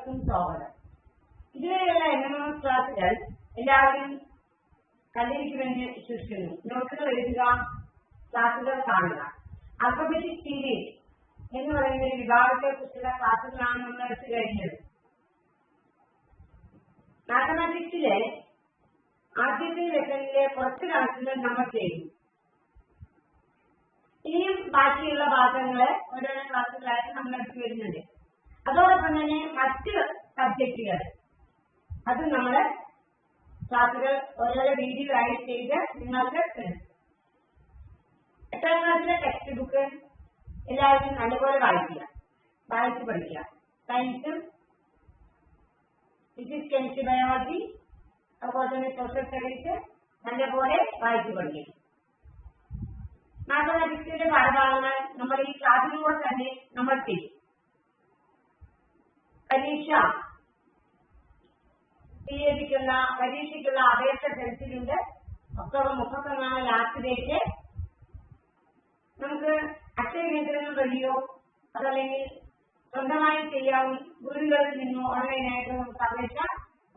എല്ലാവർക്കും സ്വാഗതം. ഇതുവരെയുള്ള NMMS ക്ലാസുകൾ എല്ലാവരും കണ്ടിരിക്കുമെന്ന് വിശ്വസിക്കുന്നു. നോട്ടുകൾ എഴുതുക, ക്ലാസുകൾ കാണുക. ആൽഫബറ്റിക് സീരീസ് എന്ന് പറയുന്ന ഒരു വിഭാഗത്തെ കുറിച്ചുള്ള ക്ലാസുകളാണ് നമ്മൾ എടുത്തു കഴിഞ്ഞത്. മാത്തമാറ്റിക്സിലെ ആദ്യത്തെ ലെസണിലെ കുറച്ച് ക്ലാസുകൾ നമ്മൾ ചെയ്തു. ഇനിയും ബാക്കിയുള്ള ഭാഗങ്ങള് ഓരോരോ ക്ലാസുകളായിട്ട് നമ്മൾ എടുത്തു വരുന്നുണ്ട്. അതോടൊപ്പം തന്നെ മറ്റ് സബ്ജക്റ്റുകൾ അത് നമ്മള് ക്ലാസുകൾ ഓരോരോ വീഡിയോ ആയി ചെയ്ത് നിങ്ങൾക്ക് തരും. 8ാം ക്ലാസ്സിലെ ടെക്സ്റ്റ് ബുക്ക് എല്ലാവരും നല്ലപോലെ വായിച്ചു പഠിക്കുക. സയൻസും ഫിസിക്സ്, കെമിസ്ട്രി, ബയോളജി, അതുപോലെ തന്നെ സോഷ്യൽ സ്റ്റഡീസ് നല്ലപോലെ വായിച്ചു പഠിക്കുക. മാത്തമാറ്റിക്സിന്റെ പാഠഭാഗങ്ങൾ നമ്മൾ ഈ ക്ലാസ്സിലൂടെ തന്നെ നമ്മൾ ചെയ്യും. പരീക്ഷയ്ക്കുള്ള അപേക്ഷ ക്ഷണിച്ചിട്ടുണ്ട്. October 31 last date. നമുക്ക് അക്ഷയ കേന്ദ്രങ്ങൾ വഴിയോ അതല്ലെങ്കിൽ സ്വന്തമായി ചെയ്യാവും വീടുകളിൽ നിന്നോ ഓൺലൈനായിട്ട് നമുക്ക് അപേക്ഷ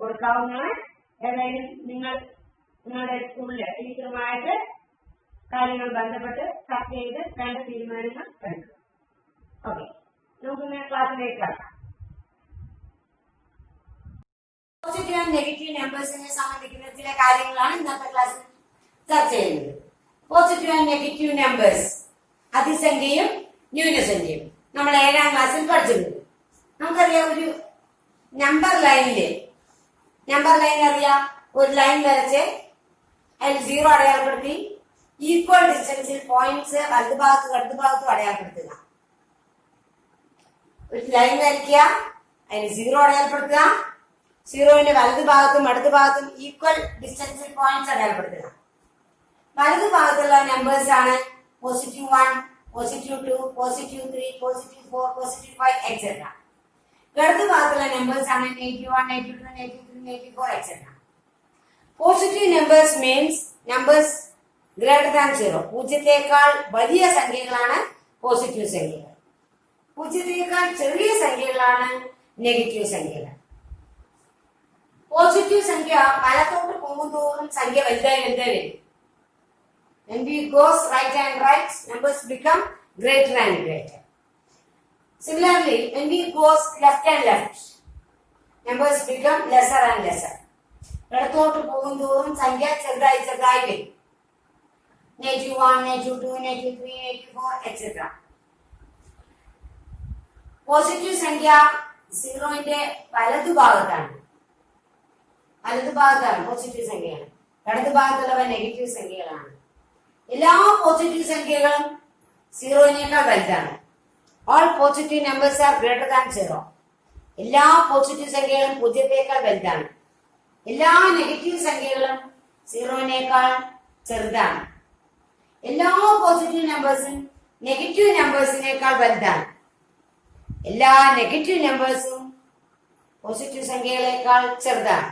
കൊടുക്കാവുന്നതാണ്. ഏതായാലും നിങ്ങളുടെ സ്കൂളിലെ ടീച്ചറുമായിട്ട് കാര്യങ്ങൾ ബന്ധപ്പെട്ട് ചർച്ച ചെയ്ത് വേണ്ട തീരുമാനങ്ങൾ എടുക്കുക. ഓക്കെ, നമുക്ക് ക്ലാസ്സിലേക്ക് കടക്കാം. പോസിറ്റീവ് ആൻഡ് നെഗറ്റീവ് നമ്പേഴ്സിനെ സംബന്ധിക്കുന്ന ചില കാര്യങ്ങളാണ് ഇന്നത്തെ ക്ലാസ്സിൽ ചർച്ച ചെയ്യുന്നത്. പോസിറ്റീവ് ആൻഡ് നെഗറ്റീവ് നമ്പേഴ്സ്, അതിസംഖ്യയും ന്യൂനസംഖ്യയും നമ്മൾ 7ാം ക്ലാസ്സിൽ പഠിച്ചിട്ടുണ്ട്. നമുക്കറിയാം, ഒരു നമ്പർ ലൈൻ അറിയാം. ഒരു ലൈൻ വരച്ച് അതിൽ 0 അടയാളപ്പെടുത്തി ഈക്വൽ ഡിസ്റ്റൻസിൽ പോയിന്റ്സ് വലതുഭാഗത്തും ഇടതുഭാഗത്തും അടയാളപ്പെടുത്തുക. ഒരു ലൈൻ വരയ്ക്കുക, അതിന് 0 അടയാളപ്പെടുത്തുക. 0ന്റെ വലതുഭാഗത്തും ഇടതുഭാഗത്തും ഈക്വൽ ഡിസ്റ്റൻസിൽ പോയിന്റ്സ് അടയാളപ്പെടുത്തുക. വലതുഭാഗത്തുള്ള നമ്പേഴ്സ് ആണ് +1, +2, +3, +4, +5 etc. ഇടതുഭാഗത്തുള്ള നമ്പേഴ്സ് ആണ് -1, -2, -3, -4 etc. Positive numbers means numbers greater than 0. പൂജ്യത്തേക്കാൾ വലിയ സംഖ്യകളാണ് പോസിറ്റീവ് സംഖ്യകൾ. പൂജ്യത്തേക്കാൾ ചെറിയ സംഖ്യകളാണ് നെഗറ്റീവ് സംഖ്യകൾ. പോസിറ്റീവ് സംഖ്യ വലത്തോട്ട് പോകുന്തോറും സംഖ്യ വലുതായി വരും. When we goes right and right, numbers become greater and greater. Similarly, when we goes left and left, numbers become lesser and lesser. ഇടത്തോട്ട് പോകുന്തോറും സംഖ്യ ചെറുതായി വരും. -1, -2, -3, -4 etc. പോസിറ്റീവ് സംഖ്യ 0ന്റെ വലതുഭാഗത്താണ് പോസിറ്റീവ് സംഖ്യയാണ്. ഇടതുഭാഗത്തുള്ളവ നെഗറ്റീവ് സംഖ്യകളാണ്. എല്ലാ പോസിറ്റീവ് സംഖ്യകളും 0നേക്കാൾ വലുതാണ്. All positive numbers are greater than 0. എല്ലാ പോസിറ്റീവ് സംഖ്യകളും പൂജ്യത്തേക്കാൾ വലുതാണ്. എല്ലാ നെഗറ്റീവ് സംഖ്യകളും 0നേക്കാൾ ചെറുതാണ്. എല്ലാ പോസിറ്റീവ് നമ്പേഴ്സും നെഗറ്റീവ് നമ്പേഴ്സിനേക്കാൾ വലുതാണ്. എല്ലാ നെഗറ്റീവ് നമ്പേഴ്സും പോസിറ്റീവ് സംഖ്യകളേക്കാൾ ചെറുതാണ്.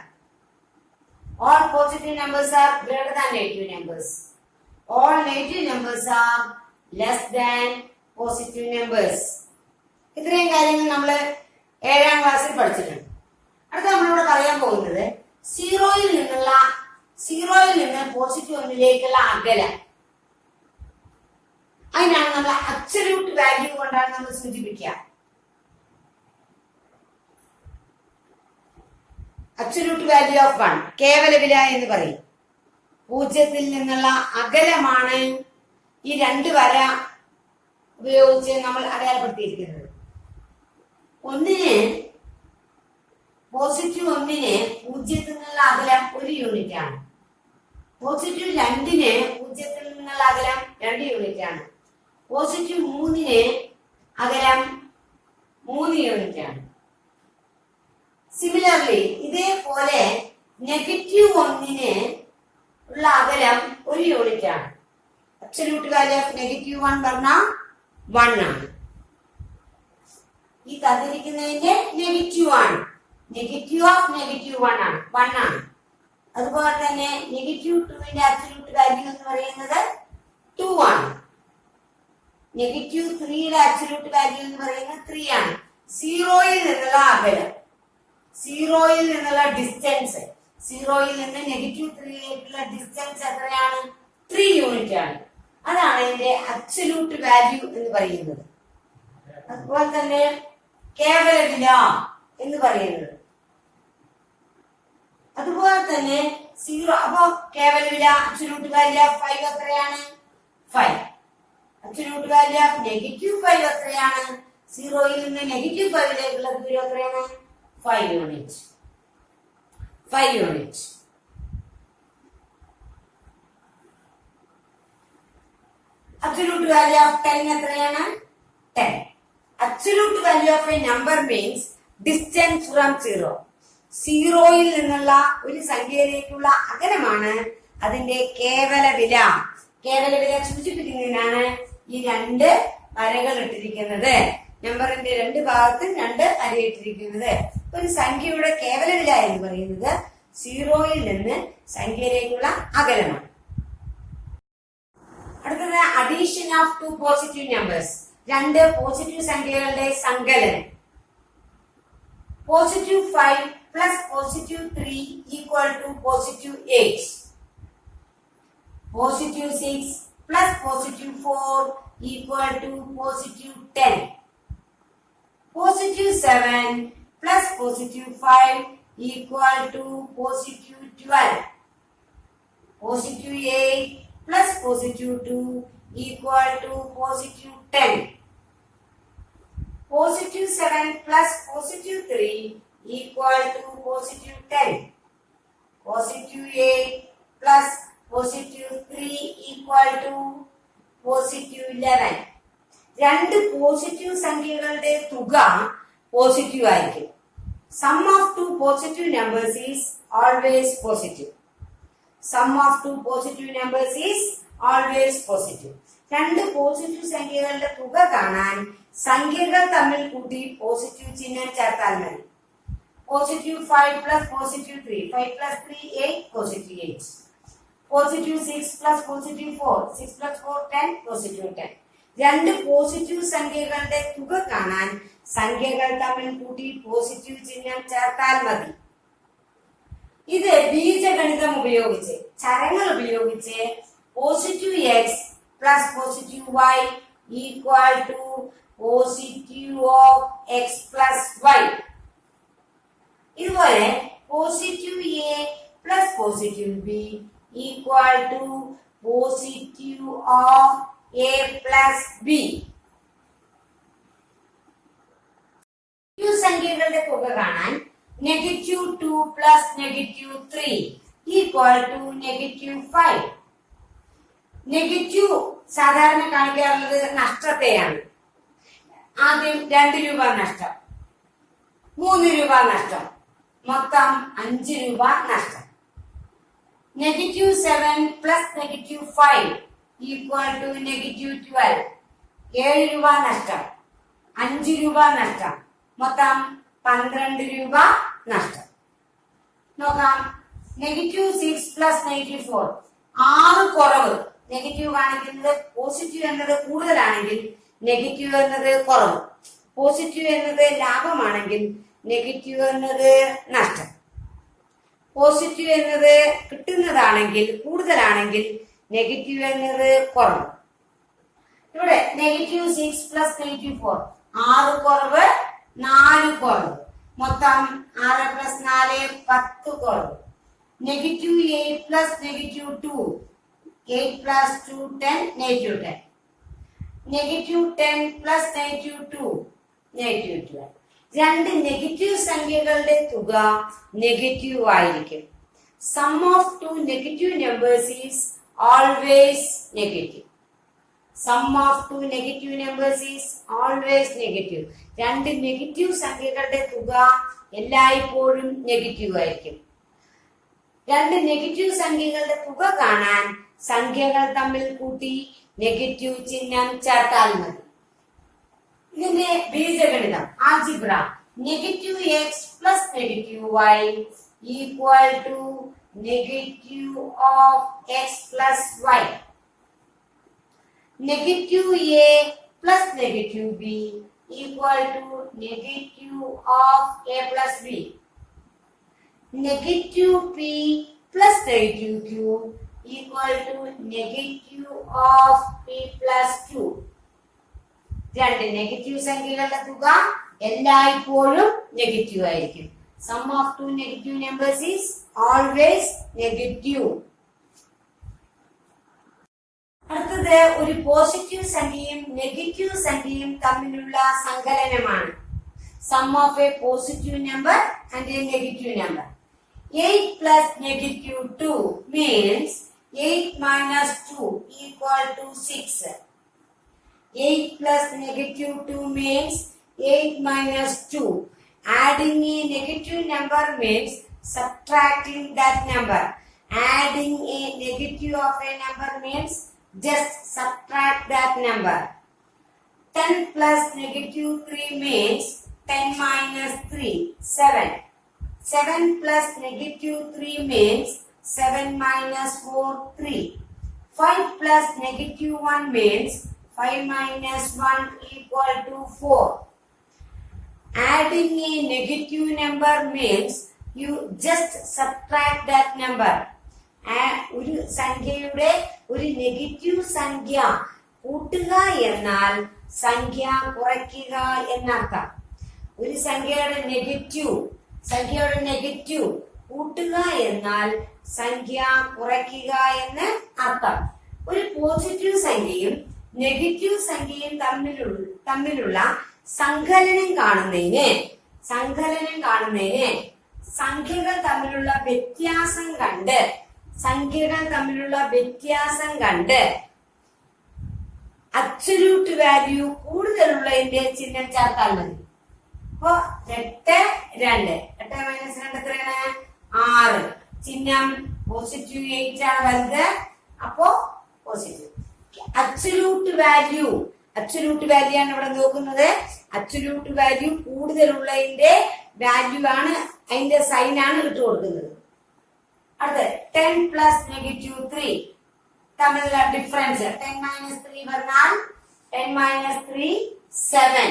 All positive numbers are greater than negative numbers. All negative numbers are less than positive numbers. ഇത്രയും കാര്യങ്ങൾ നമ്മൾ 7ാം ക്ലാസ്സിൽ പഠിച്ചിട്ടുണ്ട്. അടുത്ത നമ്മളിവിടെ പറയാൻ പോകുന്നത് 0യിൽ നിന്ന് പോസിറ്റീവ് 1ലേക്കുള്ള അകലം. അതിനാണ് നമ്മൾ അബ്സല്യൂട്ട് വാല്യൂ കൊണ്ടാണ് നമ്മൾ സൂചിപ്പിക്കുക. അബ്സല്യൂട്ട് വാല്യൂ ഓഫ് 1, കേവല വില എന്ന് പറയും. 0ത്തിൽ നിന്നുള്ള അകലമാണ് ഈ 2 വര ഉപയോഗിച്ച് നമ്മൾ അടയാളപ്പെടുത്തിയിരിക്കുന്നത്. പോസിറ്റീവ് 1ന് 0ത്തിൽ നിന്നുള്ള അകലം 1 യൂണിറ്റ് ആണ്. പോസിറ്റീവ് 2ന് 0ത്തിൽ നിന്നുള്ള അകലം 2 യൂണിറ്റ് ആണ്. പോസിറ്റീവ് 3ന് അകലം 3 യൂണിറ്റ് ആണ്. സിമിലർലി ഇതേപോലെ നെഗറ്റീവ് 1ന് ഉള്ള അകലം 1 യൂണിറ്റ് ആണ്. അബ്സല്യൂട്ട് വാല്യൂ ഓഫ് -1 പറഞ്ഞാൽ 1 ആണ്. ഈ തന്നിരിക്കുന്നതിന്റെ നെഗറ്റീവ് ആണ്. നെഗറ്റീവ് ഓഫ് -1 ആണ്, 1 ആണ്. അതുപോലെ തന്നെ -2ന്റെ അബ്സല്യൂട്ട് വാല്യൂ എന്ന് പറയുന്നത് 2 ആണ്. -3യുടെ അബ്സല്യൂട്ട് വാല്യൂ എന്ന് പറയുന്നത് 3 ആണ്. 0യിൽ നിന്നുള്ള അകലം സീറോയിൽ നിന്നുള്ള ഡിസ്റ്റൻസ്, സീറോയിൽ നിന്ന് -3യിലേക്കുള്ള ഡിസ്റ്റൻസ് എത്രയാണ്? 3 യൂണിറ്റ് ആണ്. അതാണ് ഇതിന്റെ അബ്സല്യൂട്ട് വാല്യൂ എന്ന് പറയുന്നത്. അതുപോലെ തന്നെ കേവല വില എന്ന് പറയുന്നത്. അതുപോലെ തന്നെ 0, അപ്പൊ കേവല വില അബ്സല്യൂട്ട് വാല്യൂ ഓഫ് 5 എത്രയാണ്? 5. അബ്സല്യൂട്ട് വാല്യൂ ഓഫ് -5 എത്രയാണ്? സീറോയിൽ നിന്ന് -5ലേക്കുള്ള ദൂരം എത്രയാണ്? 5 unit. 5 unit. Absolute value of 10 എത്രയാണ്? 10. Absolute value of a number means distance from 0. സീറോയിൽ നിന്നുള്ള ഒരു സംഖ്യയിലേക്കുള്ള അകലമാണ് അതിന്റെ കേവല വില. കേവല വില സൂചിപ്പിക്കുന്നതിനാണ് ഈ 2 വരകൾ ഇട്ടിരിക്കുന്നത്. നമ്പറിന്റെ 2 ഭാഗത്തും 2 വരയിട്ടിരിക്കുന്നത്. ഒരു സംഖ്യയുടെ കേവല വില എന്ന് പറയുന്നത് സീറോയിൽ നിന്ന് സംഖ്യയിലേക്കുള്ള അകലമാണ്. അടുത്തത് addition of 2 positive numbers. 2 positive സംഖ്യകളുടെ സങ്കലനം. +5 +3 equal to +8. +6 +4 equal to +10. +7 +5 equal to +12. +8 +2 equal to +10. +7 +3 equal to +10. +8 +3 equal to +11. 2 positive സംഖ്യകളുടെ തുക പോസിറ്റീവ് ആയിരിക്കും. Sum of 2 positive numbers is always positive. Sum of 2 positive numbers is always positive. 2 positive സംഖ്യകളുടെ തുക കാണാൻ സംഖ്യകൾ തമ്മിൽ കൂട്ടി പോസിറ്റീവ് ചിഹ്നം ചേർത്താൽ മതി. +5 +3 5 +3 8 +8. +6 +4 6 +4 10 +10. 2 പോസിറ്റീവ് സംഖ്യകളുടെ തുക കാണാൻ സംഖ്യകൾ തമ്മിൽ കൂട്ടി പോസിറ്റീവ് ചിഹ്നം ചേർത്താൽ മതി. ഇത് ബീജഗണിതം ഉപയോഗിച്ച്, ചരങ്ങൾ ഉപയോഗിച്ച് +x ++y equal to +x +y. ഇതുപോലെ +a +b equal to +a +b. സംഖ്യകളുടെ തുക കാണാൻ -2 +3 ഈക്വൽ ടു -5. നെഗറ്റീവ് സാധാരണ കാണിക്കാറുള്ളത് നഷ്ടത്തെയാണ്. ആദ്യം 2 രൂപ നഷ്ടം, 3 രൂപ നഷ്ടം, മൊത്തം 5 രൂപ നഷ്ടം. -7 +5 ഈക്വൽ ടു -12. 7 രൂപ നഷ്ടം, 5 രൂപ നഷ്ടം, മൊത്തം 12 രൂപ നഷ്ടം. നോക്കാം. -6 +4 6 കുറവ്. നെഗറ്റീവ് കാണിക്കുന്നത് പോസിറ്റീവ് എന്നത് കൂടുതലാണെങ്കിൽ നെഗറ്റീവ് എന്നത് കുറവ്, പോസിറ്റീവ് എന്നത് ലാഭമാണെങ്കിൽ നെഗറ്റീവ് എന്നത് നഷ്ടം. പോസിറ്റീവ് എന്നത് കിട്ടുന്നതാണെങ്കിൽ കൂടുതലാണെങ്കിൽ നെഗറ്റീവ് എന്നത് കുറവ്. ഇവിടെ -6 +4 6 കുറവ് 4 കുറവ്, മൊത്തം 6 + 4 10 കുറവ്. -8 +2 8 + 2 10 -10. -10 +2 -12. 2 നെഗറ്റീവ് സംഖ്യകളുടെ തുക നെഗറ്റീവ് ആയിരിക്കും. Sum of 2 negative numbers is always negative. Sum of 2 negative numbers is always negative. 2 negative സംഖ്യകളുടെ തുക എല്ലായ്പ്പോഴും നെഗറ്റീവ് ആയിരിക്കും. 2 നെഗറ്റീവ് സംഖ്യകളുടെ തുക കാണാൻ സംഖ്യകൾ തമ്മിൽ കൂട്ടി നെഗറ്റീവ് ചിഹ്നം ചേർത്താൽ മതി. ഇതിന്റെ ബീജഗണിതം algebra. -x + -y equal to -x + y. -a + -b equal to -a + b. negative p plus negative q equal to negative of p plus q. രണ്ട് നെഗറ്റീവ് സംഖ്യകളുടെ തുക എല്ലായ്പ്പോഴും നെഗറ്റീവ് ആയിരിക്കും. Sum of two negative numbers is always negative. അടുത്തത് ഒരു positive സംഖ്യയും negative സംഖ്യയും തമ്മിലുള്ള സങ്കലനമാണ്. Sum of a positive number and a negative number. 8 plus negative 2 means 8 minus 2 equal to 6. 8 plus negative 2 means 8 minus 2. Adding a negative number means subtracting that number. Adding a negative of a number means just subtract that number. 10 plus negative 3 means 10 minus 3, 7. 7 plus negative 3 means 7 minus 4, 3. 5 plus negative 1 means 5 minus 1 equal to 4. Adding a negative number means you just subtract that number. ഒരു സംഖ്യയുടെ ഒരു negative സംഖ്യ കൂട്ടുക എന്നാൽ സംഖ്യ കുറയ്ക്കുക എന്നർത്ഥം. ഒരു സംഖ്യയുടെ നെഗറ്റീവ് കൂട്ടുക എന്നാൽ സംഖ്യ കുറയ്ക്കുക എന്ന് അർത്ഥം. ഒരു പോസിറ്റീവ് സംഖ്യയും നെഗറ്റീവ് സംഖ്യയും തമ്മിലുള്ള സങ്കലനം കാണുന്നതിന് സംഖ്യകൾ തമ്മിലുള്ള വ്യത്യാസം കണ്ട് അബ്സല്യൂട്ട് വാല്യൂ കൂടുതലുള്ളതിന്റെ ചിഹ്നം ചേർത്താൽ മതി. അപ്പോ 8 2 8 മൈനസ് 2 എത്രയാണ്? 6. ചിഹ്നം പോസിറ്റീവ് 8 ആണ് വലുത്. അപ്പോ പോസിറ്റീവ്. അബ്സല്യൂട്ട് വാല്യൂ ആണ് ഇവിടെ നോക്കുന്നത്. അബ്സല്യൂട്ട് വാല്യൂ കൂടുതലുള്ളതിന്റെ വാല്യൂ ആണ്, അതിന്റെ സൈൻ ആണ് ഇട്ട് കൊടുക്കുന്നത്. അടുത്ത് 10 പ്ലസ് നെഗറ്റീവ് 3 തമ്മിലുള്ള ഡിഫറൻസ്. 10 മൈനസ് 3 പറഞ്ഞാൽ 10 മൈനസ് 3 7.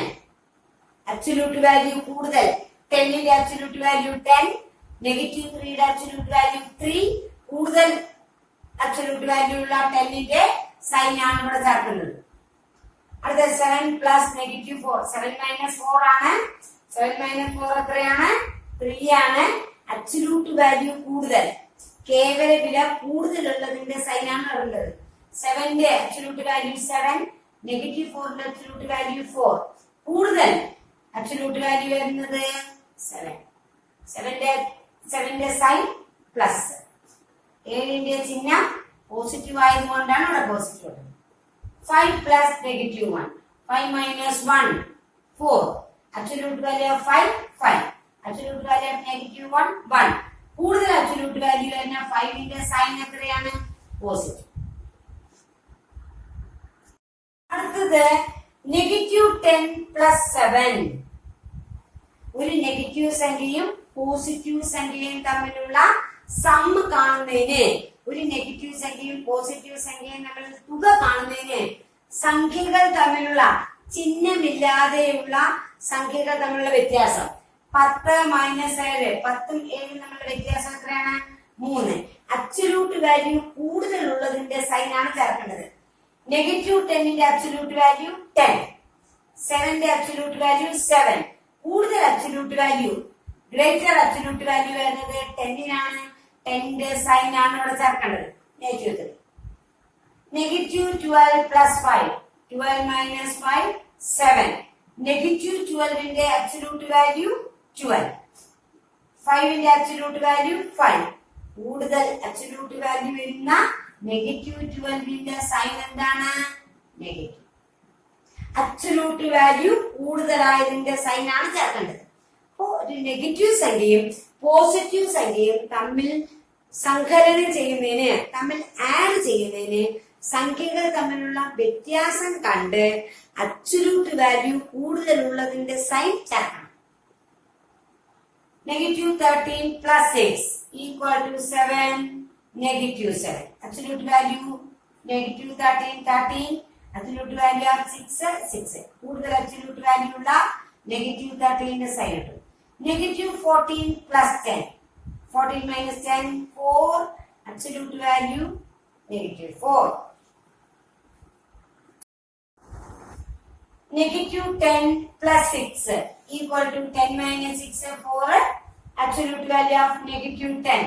അബ്സല്യൂട്ട് വാല്യൂ കൂടുതൽ. 10ന്റെ അബ്സല്യൂട്ട് വാല്യൂ 10, നെഗറ്റീവ് 3യുടെ അബ്സല്യൂട്ട് വാല്യൂ 3. കൂടുതൽ അബ്സല്യൂട്ട് വാല്യൂ ഉള്ള 10ന്റെ സൈൻ ആണ് ഇവിടെ ചേർക്കുന്നത്. അടുത്ത 7 പ്ലസ് നെഗറ്റീവ് 4. 7 മൈനസ് 4 ആണ്. 7 മൈനസ് 4 എത്രയാണ്? 3 ആണ്. അബ്സല്യൂട്ട് വാല്യൂ കൂടുതൽ, കേവല വില കൂടുതലുള്ളതിന്റെ സൈൻ ആണ് ഇടേണ്ടത്. 7ന്റെ അബ്സല്യൂട്ട് വാല്യൂ 7, നെഗറ്റീവ് 4ന്റെ അബ്സല്യൂട്ട് വാല്യൂ 4. കൂടുതൽ അബ്സല്യൂട്ട് വാല്യൂ വരുന്നത് 7. 7ന്റെ സൈൻ പ്ലസ്. 7ന്റെ ചിഹ്നം പോസിറ്റീവ് ആയതുകൊണ്ടാണ് ഇവിടെ positive. 5 plus negative 1. 5 minus 1 4. Absolute value of 5 5. Absolute value of negative 1 1. കൂടുതൽ അബ്സല്യൂട്ട് വാല്യൂ വരുന്ന 5ന്റെ സൈൻ എത്രയാണ്? പോസിറ്റീവ്. അടുത്തത് നെഗറ്റീവ് 10 പ്ലസ് 7. ഒരു നെഗറ്റീവ് സംഖ്യയും പോസിറ്റീവ് സംഖ്യയും തമ്മിലുള്ള സം കാണുന്നതിന്, ഒരു നെഗറ്റീവ് സംഖ്യയും പോസിറ്റീവ് സംഖ്യയും തമ്മിലുള്ള തുക കാണുന്നതിന് സംഖ്യകൾ തമ്മിലുള്ള ചിഹ്നമില്ലാതെയുള്ള സംഖ്യകൾ തമ്മിലുള്ള വ്യത്യാസം. 10 മൈനസ് 7, 10ഉം 7ഉം തമ്മിലുള്ള വ്യത്യാസം എത്രയാണ്? 3. അബ്സല്യൂട്ട് വാല്യൂ കൂടുതലുള്ളതിന്റെ സൈൻ ആണ് ചേർക്കേണ്ടത്. നെഗറ്റീവ് 10ന്റെ അബ്സല്യൂട്ട് വാല്യൂ 10, 7ന്റെ അബ്സല്യൂട്ട് വാല്യൂ 7. കൂടുതൽ absolute value, greater absolute value വരുന്നത് 10നാണ്. 10ന്റെ സൈൻ ആണ് ഇവിടെ ചേർക്കേണ്ടത്. Negative 3. Negative 12 plus 5. 12 minus 5 7. Negative 12ന്റെ അബ്സല്യൂട്ട് വാല്യൂ 12, 5ന്റെ അബ്സല്യൂട്ട് വാല്യൂ 5. കൂടുതൽ അബ്സല്യൂട്ട് വാല്യൂ വരുന്ന നെഗറ്റീവ് 12ന്റെ സൈൻ എന്താണ്? നെഗറ്റീവ്. അബ്സല്യൂട്ട് വാല്യൂ കൂടുതലായതിന്റെ സൈൻ ആണ് ചേർക്കേണ്ടത്. അപ്പോ ഒരു നെഗറ്റീവ് സംഖ്യയും പോസിറ്റീവ് സംഖ്യയും തമ്മിൽ സങ്കലനം ചെയ്യുന്നതിന്, തമ്മിൽ ആഡ് ചെയ്യുന്നതിന് സംഖ്യകൾ തമ്മിലുള്ള വ്യത്യാസം കണ്ട് അബ്സല്യൂട്ട് വാല്യൂ കൂടുതലുള്ളതിന്റെ സൈൻ ചേർക്കണം. Negative 13 plus 6 equal to 7, negative 7. Absolute value negative 13, absolute value of 6. കൂടുതൽ അബ്സല്യൂട്ട് വാല്യൂ ഉള്ള നെഗറ്റീവ് 13ന്റെ സൈൻ ഇട്ടു. Negative 14 plus 10. 14 minus 10, 4. Absolute value, negative 4. Negative 10 plus 6 equal to 10 minus 6, 4. Absolute value of negative 10.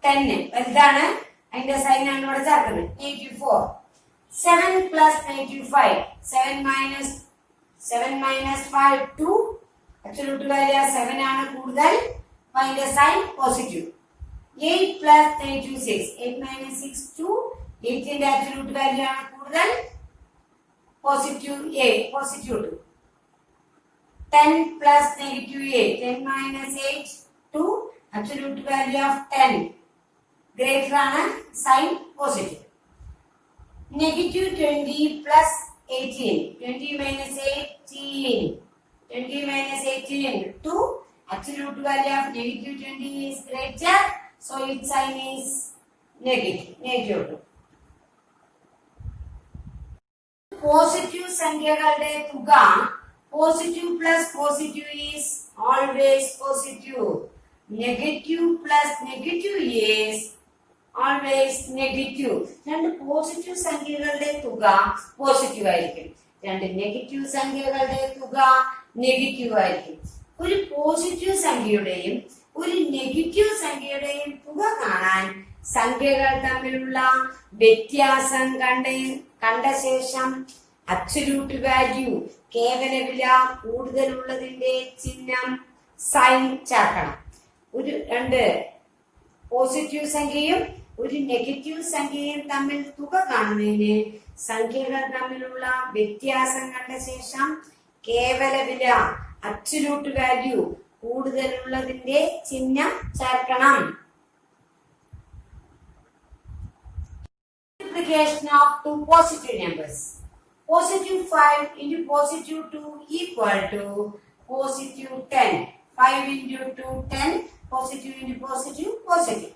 10. വലുതാണ് അതിന്റെ sign ആണ് ഇവിടെ ചേർക്കുന്നത്. Negative 4. 7 plus negative 5. 7 minus 5, 2. Absolute value 7 ആണ് കൂടുതൽ. അതിന്റെ sign positive. 8 plus negative 6. 8 minus 6, 2. 8 ന്റെ absolute value ആണ് കൂടുതൽ. Positive 8, positive 2. 10 plus negative 8. 10 minus 8, 2. Absolute value of 10. Greater ആണ് sign positive. Negative 20 plus 18. 20 minus 18. 20 minus 18, 2. Absolute value of negative 20 is greater. So its sign is negative. Negative 2. Positive സംഖ്യകളുടെ തുക positive plus positive is always positive. Negative plus negative is always negative. രണ്ട് positive സംഖ്യകളുടെ തുക positive ആയിരിക്കും. രണ്ട് negative സംഖ്യകളുടെ തുക negative ആയിരിക്കും. ഒരു പോസിറ്റീവ് സംഖ്യയുടെയും ഒരു നെഗറ്റീവ് സംഖ്യയുടെയും തുക കാണാൻ സംഖ്യകൾ തമ്മിലുള്ള വ്യത്യാസം കണ്ട ശേഷം അബ്സല്യൂട്ട് വാല്യൂ കേവല വില കൂടുതലുള്ളതിന്റെ ചിഹ്നം സൈൻ ചേർക്കണം. ഒരു രണ്ട് പോസിറ്റീവ് സംഖ്യയും ഒരു നെഗറ്റീവ് സംഖ്യയും തമ്മിൽ തുക കാണുന്നതിന് സംഖ്യകൾ തമ്മിലുള്ള വ്യത്യാസം കണ്ട ശേഷം കേവല വില അബ്സല്യൂട്ട് വാല്യൂ കൂടുതലുള്ളതിന്റെ ചിഹ്നം ചേർക്കണം. Multiplication of two positive numbers. Positive 5 into positive 2 equal to positive 10. 5 into 2, 10. Positive into positive, positive.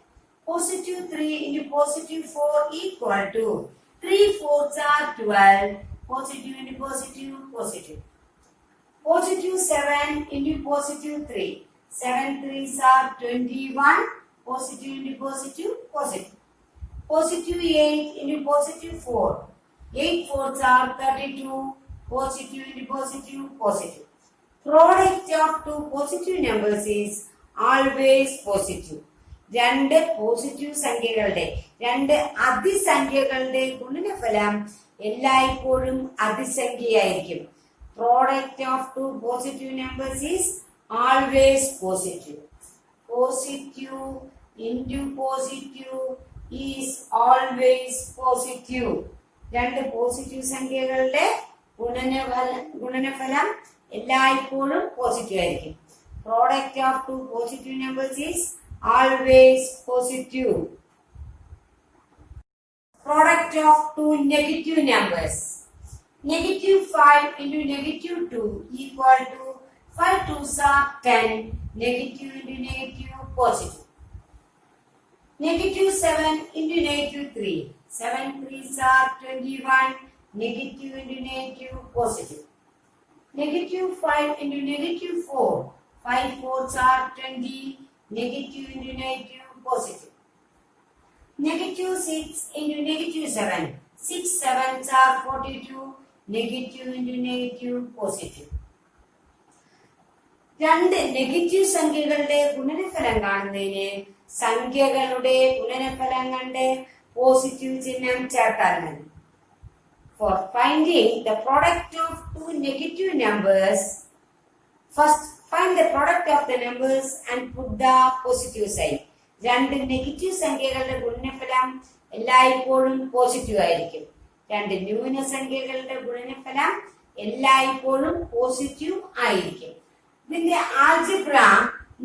Positive 3 into positive 4 equal to 3 fourths are 12. Positive into positive, positive. Positive 7 into positive 3. 7 threes are 21. Positive into positive, positive. Positive 8 into positive 4. 8 fourths are 32. Positive into positive, positive. Product of two positive numbers is always positive. രണ്ട് positive സംഖ്യകളുടെ രണ്ട് അതിസംഖ്യകളുടെ ഗുണനഫലം എല്ലായ്പ്പോഴും അതിസംഖ്യയായിരിക്കും. Product of two positive numbers is always positive. Positive into positive is always positive. രണ്ട് positive സംഖ്യകളുടെ ഗുണനഫലം എല്ലായ്പ്പോഴും positive ആയിരിക്കും. Product of two positive numbers is always positive. Product of two negative numbers. Negative 5 into negative 2 equal to 5 2s are 10. Negative into negative, positive. Negative 7 into negative 3. 7 3s are 21. Negative into negative, positive. Negative 5 into negative 4. 5 4s are 20. Negative into negative, positive. Negative 6 into negative 7. 6 7s are 42. Negative into negative, positive. രണ്ട് negative സംഖ്യകളുടെ ഗുണനഫലം കാണുന്നതിന് സംഖ്യകളുടെ ഗുണനഫലം കണ്ട് positive ചിഹ്നം ചേർത്താൽ മതി. For finding the product of two negative numbers, first find the product of the numbers and put the positive sign. രണ്ട് നെഗറ്റീവ് സംഖ്യകളുടെ ഗുണനഫലം എല്ലായ്പ്പോഴും പോസിറ്റീവ് ആയിരിക്കും. രണ്ട് ന്യൂനസംഖ്യകളുടെ ഗുണനഫലം എല്ലായ്പ്പോഴും പോസിറ്റീവ് ആയിരിക്കും. ഇതിന്റെ algebra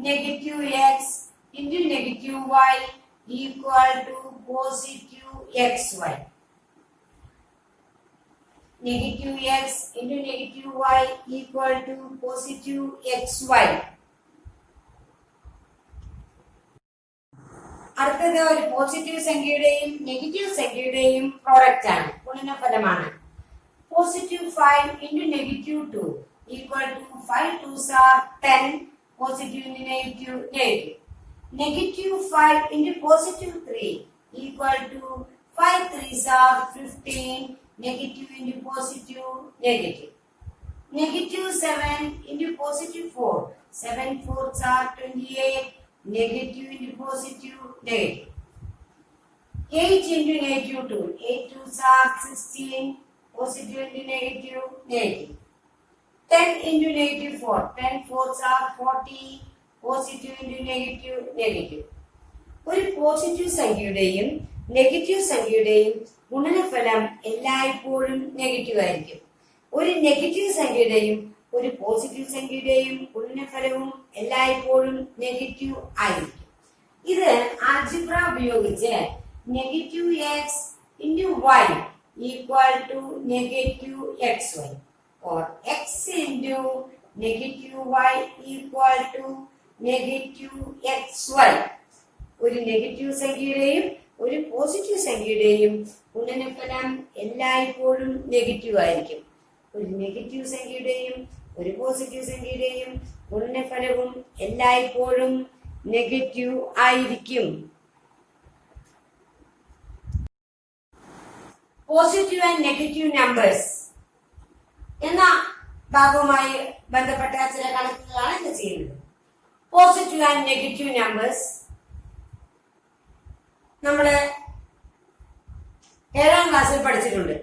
negative x into negative y equal to positive x y. Negative x into negative y equal to positive xy. അടുത്തത് ഒരു പോസിറ്റീവ് സംഖ്യയുടെയും നെഗറ്റീവ് സംഖ്യയുടെയും പ്രോഡക്റ്റ് ആണ്, ഗുണനഫലമാണ്. Positive 5 into negative 2 equal to 5 2s are 10. Positive into negative, negative. negative 5 into positive 3 equal to 5 3s are 15, negative into positive, negative. Negative 7 into positive 4, 7 4s are 28, negative into positive, negative. 8 into negative 2, 8 2s are 16, positive into negative, negative. 10 into negative 4, 10 4s are 40, positive into negative, negative. ഒരു positive സംഖ്യയുടെയും negative സംഖ്യയുടെയും ഗുണനഫലം എല്ലായ്പ്പോഴും negative ആയിരിക്കും. ഒരു negative സംഖ്യയുടെയും ഒരു positive സംഖ്യയുടെയും ഗുണനഫലവും എല്ലായ്പ്പോഴും negative ആയിരിക്കും. ഇത് ആൽജിബ്ര ഉപയോഗിച്ച് negative x into y equal to negative x y or x into negative y equal to negative xy. ഒരു നെഗറ്റീവ് സംഖ്യയുടെയും ഒരു പോസിറ്റീവ് സംഖ്യയുടെയും ഗുണനഫലം എല്ലായ്പ്പോഴും നെഗറ്റീവ് ആയിരിക്കും. ഒരു നെഗറ്റീവ് സംഖ്യയുടെയും ഒരു പോസിറ്റീവ് സംഖ്യയുടെയും ഗുണനഫലവും എല്ലായ്പ്പോഴും നെഗറ്റീവ് ആയിരിക്കും. പോസിറ്റീവ് ആൻഡ് നെഗറ്റീവ് നമ്പേഴ്സ് എന്ന ഭാഗവുമായി ബന്ധപ്പെട്ട ചില കണക്കുകളാണ് ഇത് ചെയ്യുന്നത്. പോസിറ്റീവ് ആൻഡ് നെഗറ്റീവ് നമ്പേഴ്സ് നമ്മള് 7ാം ക്ലാസ്സിൽ പഠിച്ചിട്ടുണ്ട്.